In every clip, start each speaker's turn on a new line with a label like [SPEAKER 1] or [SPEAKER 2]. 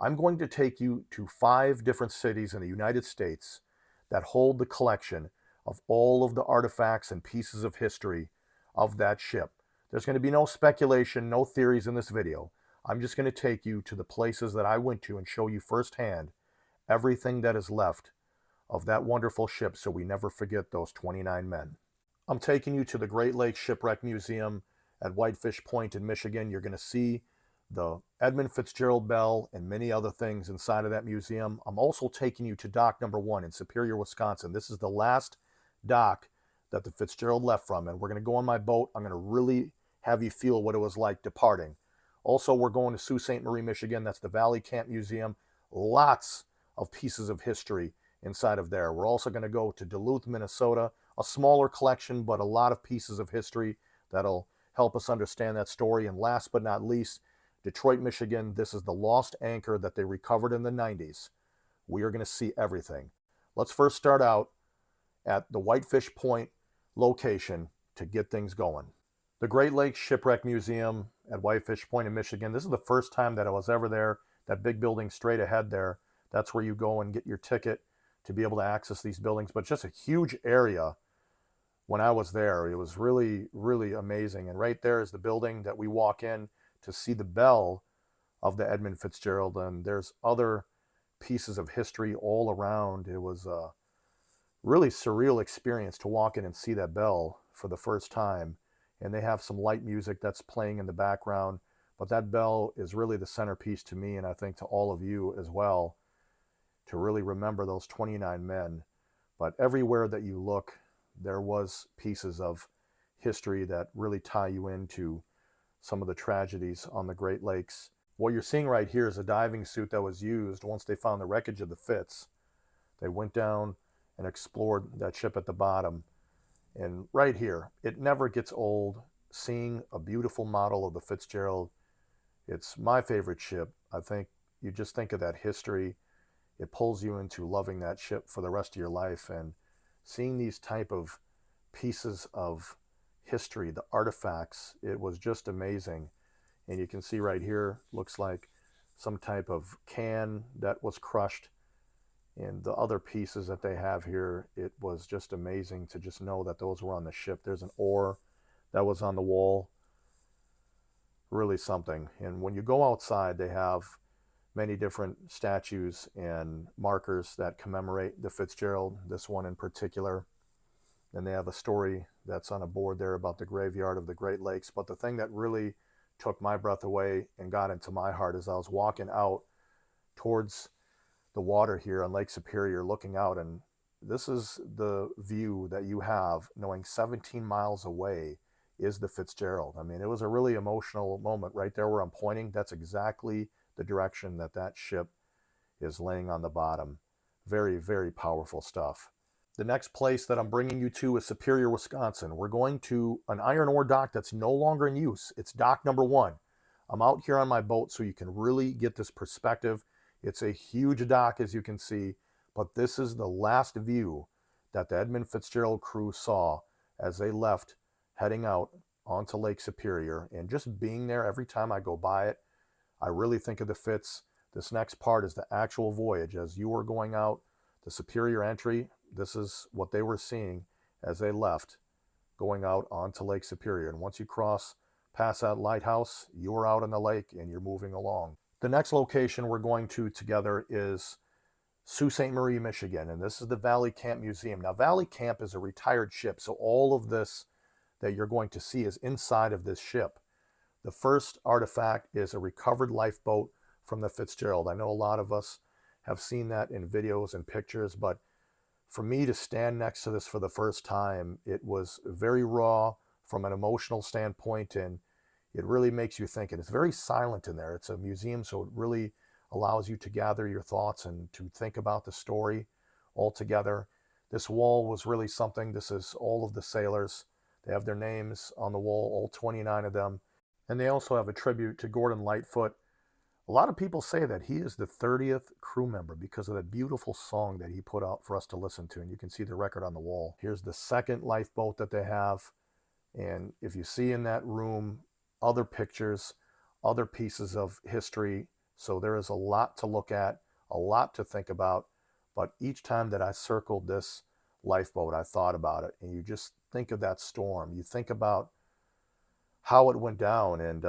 [SPEAKER 1] I'm going to take you to 5 different cities in the United States that hold the collection of all of the artifacts and pieces of history of that ship. There's going to be no speculation, no theories in this video. I'm just going to take you to the places that I went to and show you firsthand everything that is left of that wonderful ship so we never forget those 29 men. I'm taking you to the Great Lakes Shipwreck Museum at Whitefish Point in Michigan. You're going to see the Edmund Fitzgerald bell and many other things inside of that museum. I'm also taking you to dock number 1 in Superior, Wisconsin. This is the last dock that the Fitzgerald left from, and we're going to go on my boat. I'm going to really have you feel what it was like departing. Also, we're going to Sault Ste. Marie, Michigan. That's the Valley Camp Museum. Lots of pieces of history inside of there. We're also going to go to Duluth, Minnesota, a smaller collection, but a lot of pieces of history that'll help us understand that story. And last but not least, Detroit, Michigan. This is the lost anchor that they recovered in the 90s. We are going to see everything. Let's first start out at the Whitefish Point location to get things going. The Great Lakes Shipwreck Museum at Whitefish Point in Michigan. This is the first time that I was ever there. That big building straight ahead there. That's where you go and get your ticket to be able to access these buildings. But just a huge area when I was there. It was really, really amazing. And right there is the building that we walk in to see the bell of the Edmund Fitzgerald. And there's other pieces of history all around. It was a really surreal experience to walk in and see that bell for the first time. And they have some light music that's playing in the background. But that bell is really the centerpiece to me, and I think to all of you as well, to really remember those 29 men. But everywhere that you look, there was pieces of history that really tie you into some of the tragedies on the Great Lakes. What you're seeing right here is a diving suit that was used once they found the wreckage of the Fitz. They went down and explored that ship at the bottom. And right here, it never gets old seeing a beautiful model of the Fitzgerald. It's my favorite ship. I think you just think of that history. It pulls you into loving that ship for the rest of your life. And seeing these type of pieces of history, the artifacts, it was just amazing. And you can see right here, looks like some type of can that was crushed. And the other pieces that they have here, it was just amazing to just know that those were on the ship. There's an oar that was on the wall. Really something. And when you go outside, they have many different statues and markers that commemorate the Fitzgerald, this one in particular. And they have a story that's on a board there about the graveyard of the Great Lakes. But the thing that really took my breath away and got into my heart as I was walking out towards the water here on Lake Superior, looking out, and this is the view that you have knowing 17 miles away is the Fitzgerald. I mean, it was a really emotional moment right there where I'm pointing. That's exactly the direction that that ship is laying on the bottom. Very, very powerful stuff. The next place that I'm bringing you to is Superior, Wisconsin. We're going to an iron ore dock that's no longer in use. It's dock number 1. I'm out here on my boat so you can really get this perspective. It's a huge dock, as you can see, but this is the last view that the Edmund Fitzgerald crew saw as they left, heading out onto Lake Superior. And just being there every time I go by it, I really think of the Fitz. This next part is the actual voyage. As you were going out, the Superior entry, this is what they were seeing as they left, going out onto Lake Superior. And once you cross past that lighthouse, you are out on the lake and you're moving along. The next location we're going to together is Sault Ste. Marie, Michigan, and this is the Valley Camp Museum. Now, Valley Camp is a retired ship, so all of this that you're going to see is inside of this ship. The first artifact is a recovered lifeboat from the Fitzgerald. I know a lot of us have seen that in videos and pictures, but for me to stand next to this for the first time, it was very raw from an emotional standpoint, and it really makes you think. And it's very silent in there. It's a museum, so it really allows you to gather your thoughts and to think about the story all together. This wall was really something. This is all of the sailors. They have their names on the wall, all 29 of them. And they also have a tribute to Gordon Lightfoot. A lot of people say that he is the 30th crew member because of that beautiful song that he put out for us to listen to. And you can see the record on the wall. Here's the second lifeboat that they have. And if you see in that room, other pictures, other pieces of history, So there is a lot to look at, a lot to think about. But each time that I circled this lifeboat, I thought about it. And you just think of that storm. You think about how it went down, and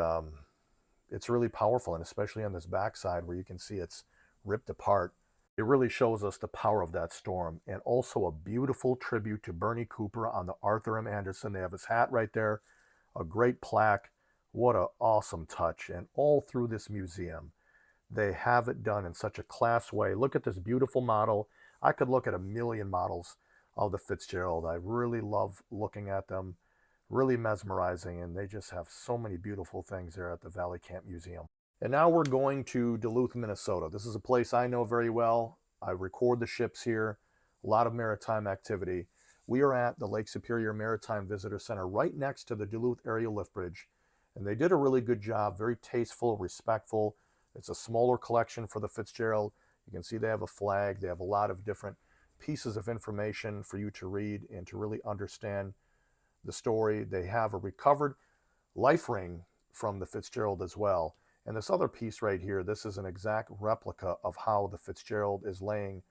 [SPEAKER 1] it's really powerful. And especially on this backside where you can see it's ripped apart, it really shows us the power of that storm. And also a beautiful tribute to Bernie Cooper on the Arthur M. Anderson. They have his hat right there, a great plaque. What an awesome touch. And all through this museum, they have it done in such a class way. Look at this beautiful model. I could look at a million models of the Fitzgerald. I really love looking at them, really mesmerizing, and they just have so many beautiful things there at the Valley Camp Museum. And now we're going to Duluth, Minnesota. This is a place I know very well. I record the ships here, a lot of maritime activity. We are at the Lake Superior Maritime Visitor Center right next to the Duluth Area Lift Bridge. And they did a really good job, very tasteful, respectful. It's a smaller collection for the Fitzgerald. You can see they have a flag. They have a lot of different pieces of information for you to read and to really understand the story. They have a recovered life ring from the Fitzgerald as well. And this other piece right here, this is an exact replica of how the Fitzgerald is laying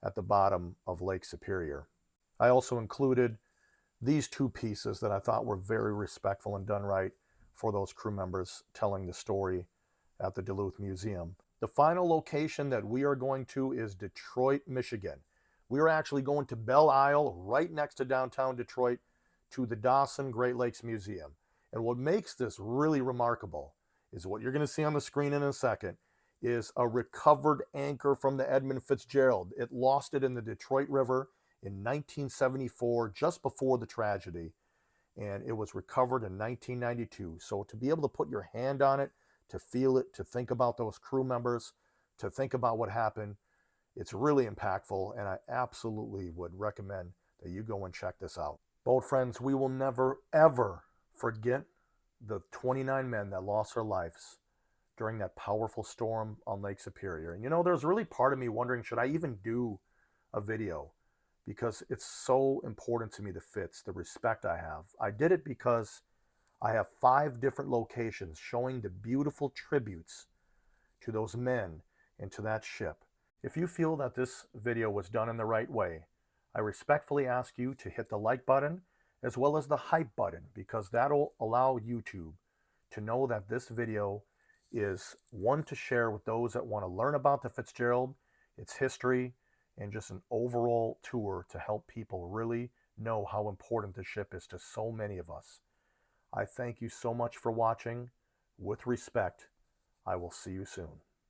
[SPEAKER 1] at the bottom of Lake Superior. I also included these two pieces that I thought were very respectful and done right for those crew members telling the story at the Duluth Museum. The final location that we are going to is Detroit, Michigan. We are actually going to Belle Isle, right next to downtown Detroit, to the Dossin Great Lakes Museum. And what makes this really remarkable is what you're going to see on the screen in a second is a recovered anchor from the Edmund Fitzgerald. It lost it in the Detroit River in 1974, just before the tragedy, and it was recovered in 1992. So to be able to put your hand on it, to feel it, to think about those crew members, to think about what happened, it's really impactful, and I absolutely would recommend that you go and check this out. Boat friends, we will never, ever forget the 29 men that lost their lives during that powerful storm on Lake Superior. And you know, there's really part of me wondering, should I even do a video? Because it's so important to me, the Fitz, the respect I have. I did it because I have 5 different locations showing the beautiful tributes to those men and to that ship. If you feel that this video was done in the right way, I respectfully ask you to hit the like button as well as the hype button, because that'll allow YouTube to know that this video is one to share with those that want to learn about the Fitzgerald, its history, and just an overall tour to help people really know how important the ship is to so many of us. I thank you so much for watching. With respect, I will see you soon.